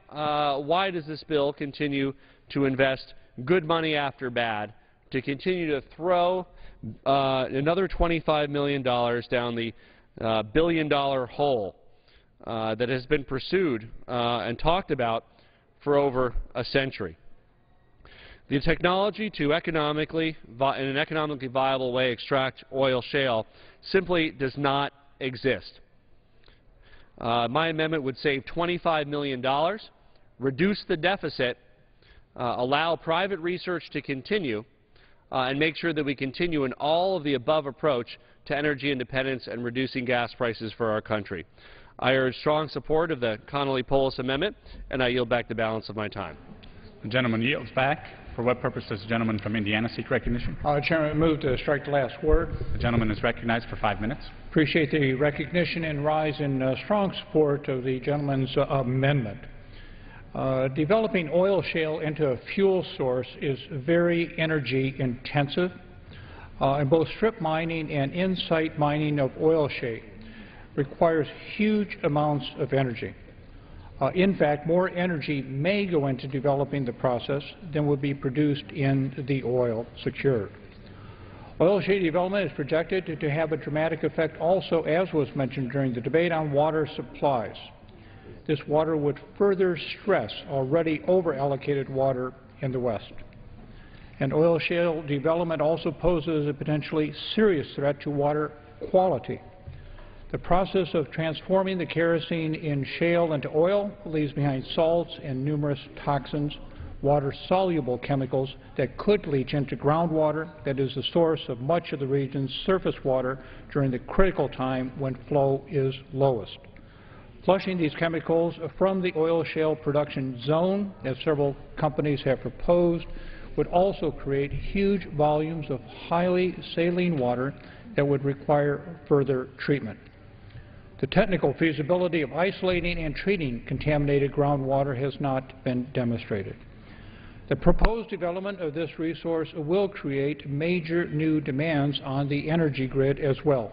does this bill continue to invest good money after bad, to continue to throw another $25 million down the billion-dollar hole that has been pursued and talked about for over a century? The technology to in an economically viable way extract oil shale simply does not exist. My amendment would save $25 million, reduce the deficit, allow private research to continue, and make sure that we continue in all of the above approach to energy independence and reducing gas prices for our country. I urge strong support of the Connolly-Polis amendment, and I yield back the balance of my time. The gentleman yields back. For what purpose does the gentleman from Indiana seek recognition? Chairman, I move to strike the last word. The gentleman is recognized for 5 minutes. Appreciate the recognition and rise in strong support of the gentleman's amendment. Developing oil shale into a fuel source is very energy intensive, and both strip mining and in-site mining of oil shale requires huge amounts of energy. In fact, more energy may go into developing the process than would be produced in the oil secured. Oil shale development is projected to have a dramatic effect also, as was mentioned during the debate, on water supplies. This water would further stress already over-allocated water in the West. And oil shale development also poses a potentially serious threat to water quality. The process of transforming the kerosene in shale into oil leaves behind salts and numerous toxins, water-soluble chemicals that could leach into groundwater that is the source of much of the region's surface water during the critical time when flow is lowest. Flushing these chemicals from the oil shale production zone, as several companies have proposed, would also create huge volumes of highly saline water that would require further treatment. The technical feasibility of isolating and treating contaminated groundwater has not been demonstrated. The proposed development of this resource will create major new demands on the energy grid as well.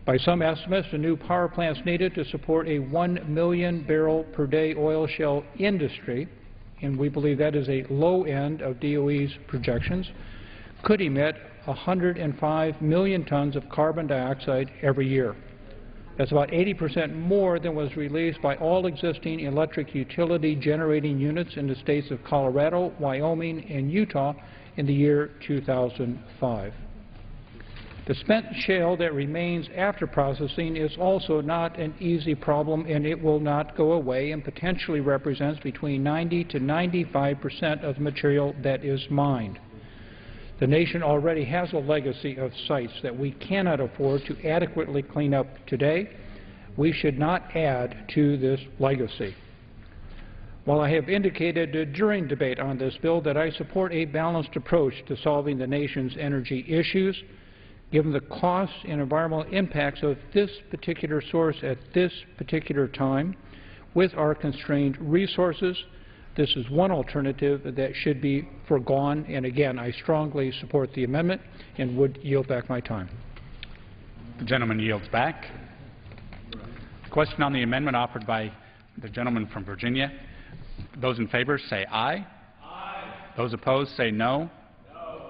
By some estimates, the new power plants needed to support a 1 million barrel per day oil shale industry, and we believe that is a low end of DOE's projections, could emit 105 million tons of carbon dioxide every year. That's about 80% more than was released by all existing electric utility generating units in the states of Colorado, Wyoming, and Utah in the year 2005. The spent shale that remains after processing is also not an easy problem, and it will not go away and potentially represents between 90 to 95% of the material that is mined. The nation already has a legacy of sites that we cannot afford to adequately clean up today. We should not add to this legacy. While I have indicated during debate on this bill that I support a balanced approach to solving the nation's energy issues, given the costs and environmental impacts of this particular source at this particular time. With our constrained resources, this is one alternative that should be foregone, and again, I strongly support the amendment and would yield back my time. The gentleman yields back. Question on the amendment offered by the gentleman from Virginia. Those in favor say aye. Aye. Those opposed say no. No.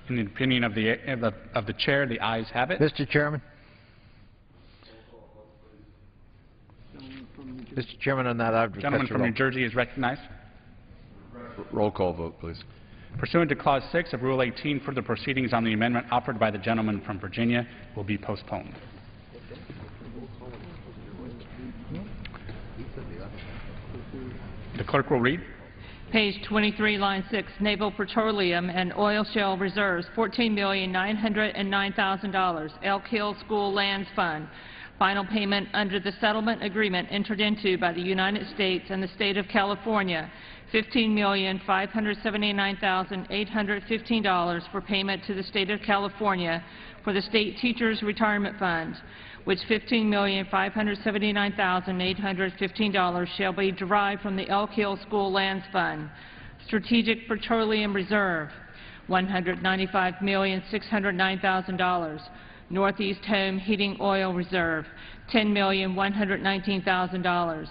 In the opinion of the chair, the ayes have it. Mr. Chairman. Mr. Chairman, on that, I would request Gentleman from New Jersey is recognized. Roll call vote, please. Pursuant to Clause 6 of Rule 18, further proceedings on the amendment offered by the gentleman from Virginia will be postponed. The clerk will read. Page 23, line 6, Naval Petroleum and Oil Shale Reserves, $14,909,000, Elk Hill School Lands Fund. Final payment under the settlement agreement entered into by the United States and the State of California, $15,579,815 for payment to the State of California for the State Teachers Retirement Fund, which $15,579,815 shall be derived from the Elk Hill School Lands Fund. Strategic Petroleum Reserve, $195,609,000. Northeast Home Heating Oil Reserve, $10,119,000.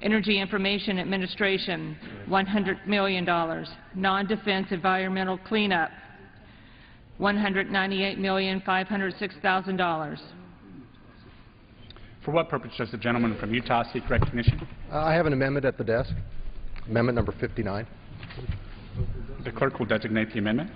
Energy Information Administration, $100 million. Non-defense environmental cleanup, $198,506,000. For what purpose does the gentleman from Utah seek recognition? I have an amendment at the desk, amendment number 59. The clerk will designate the amendment.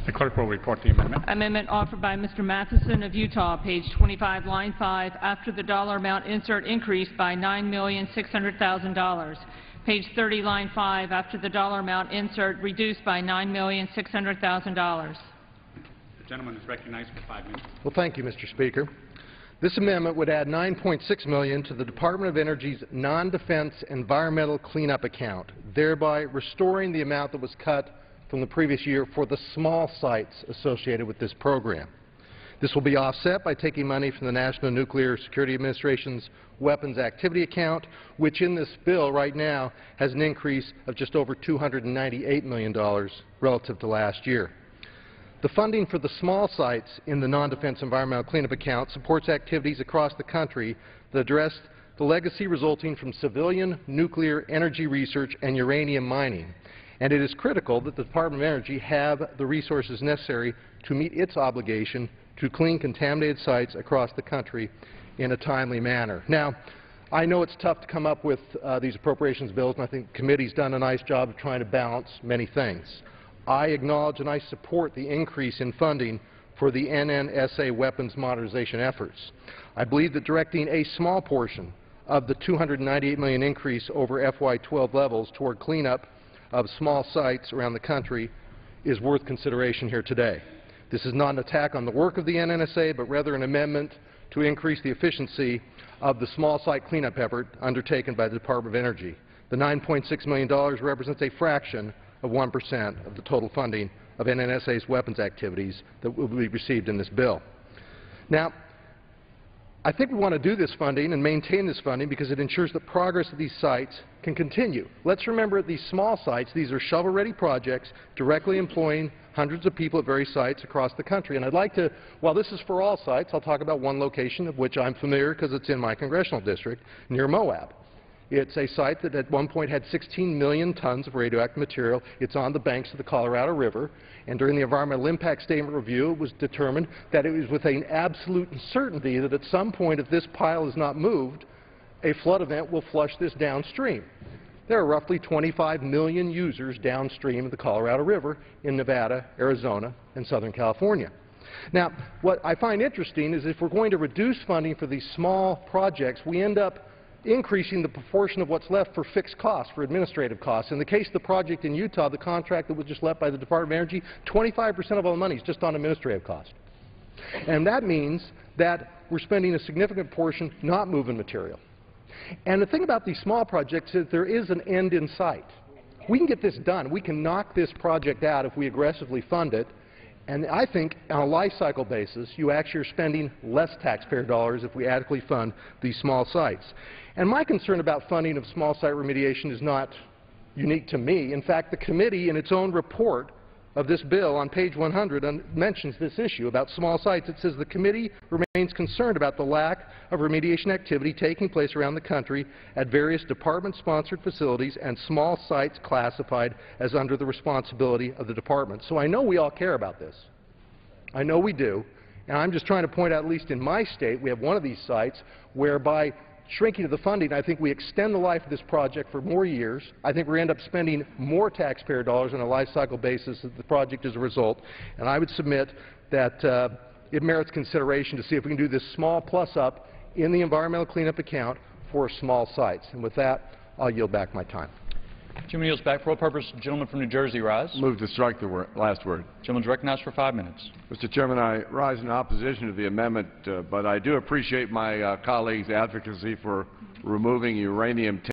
The clerk will report the amendment. Amendment offered by Mr. Matheson of Utah, page 25, line 5, after the dollar amount insert increased by $9,600,000. Page 30, line 5, after the dollar amount insert reduced by $9,600,000. The gentleman is recognized for 5 minutes. Well, thank you, Mr. Speaker. This amendment would add $9.6 million to the Department of Energy's non-defense environmental cleanup account, thereby restoring the amount that was cut from the previous year for the small sites associated with this program. This will be offset by taking money from the National Nuclear Security Administration's Weapons Activity Account, which in this bill right now has an increase of just over $298 million relative to last year. The funding for the small sites in the non-defense environmental cleanup account supports activities across the country that address the legacy resulting from civilian nuclear energy research and uranium mining. And it is critical that the Department of Energy have the resources necessary to meet its obligation to clean contaminated sites across the country in a timely manner. Now, I know it's tough to come up with these appropriations bills, and I think the committee's done a nice job of trying to balance many things. I acknowledge and I support the increase in funding for the NNSA weapons modernization efforts. I believe that directing a small portion of the $298 million increase over FY12 levels toward cleanup of small sites around the country is worth consideration here today. This is not an attack on the work of the NNSA, but rather an amendment to increase the efficiency of the small site cleanup effort undertaken by the Department of Energy. The $9.6 million represents a fraction of 1% of the total funding of NNSA's weapons activities that will be received in this bill. Now, I think we want to do this funding and maintain this funding because it ensures that progress at these sites can continue. Let's remember at these small sites, these are shovel-ready projects directly employing hundreds of people at various sites across the country. And I'd like to, while this is for all sites, I'll talk about one location of which I'm familiar because it's in my congressional district near Moab. It's a site that at one point had 16 million tons of radioactive material. It's on the banks of the Colorado River. And during the environmental impact statement review, it was determined that it was with an absolute certainty that at some point, if this pile is not moved, a flood event will flush this downstream. There are roughly 25 million users downstream of the Colorado River in Nevada, Arizona, and Southern California. Now, what I find interesting is if we're going to reduce funding for these small projects, we end up increasing the proportion of what's left for fixed costs, for administrative costs. In the case of the project in Utah, the contract that was just let by the Department of Energy, 25% of all the money is just on administrative costs. And that means that we're spending a significant portion not moving material. And the thing about these small projects is there is an end in sight. We can get this done. We can knock this project out if we aggressively fund it. And I think on a life cycle basis, you actually are spending less taxpayer dollars if we adequately fund these small sites. And my concern about funding of small site remediation is not unique to me. In fact, the committee in its own report of this bill on page 100 mentions this issue about small sites. It says the committee remains concerned about the lack of remediation activity taking place around the country at various department-sponsored facilities and small sites classified as under the responsibility of the department. So I know we all care about this. I know we do. And I'm just trying to point out, at least in my state, we have one of these sites whereby shrinking of the funding, I think we extend the life of this project for more years. I think we end up spending more taxpayer dollars on a life cycle basis of the project as a result. And I would submit that it merits consideration to see if we can do this small plus up in the environmental cleanup account for small sites. And with that, I'll yield back my time. Gentleman yields back for all purpose. Gentleman from New Jersey, rise. Move to strike the last word. Gentleman's recognized for 5 minutes. Mr. Chairman, I rise in opposition to the amendment, but I do appreciate my colleagues' advocacy for removing uranium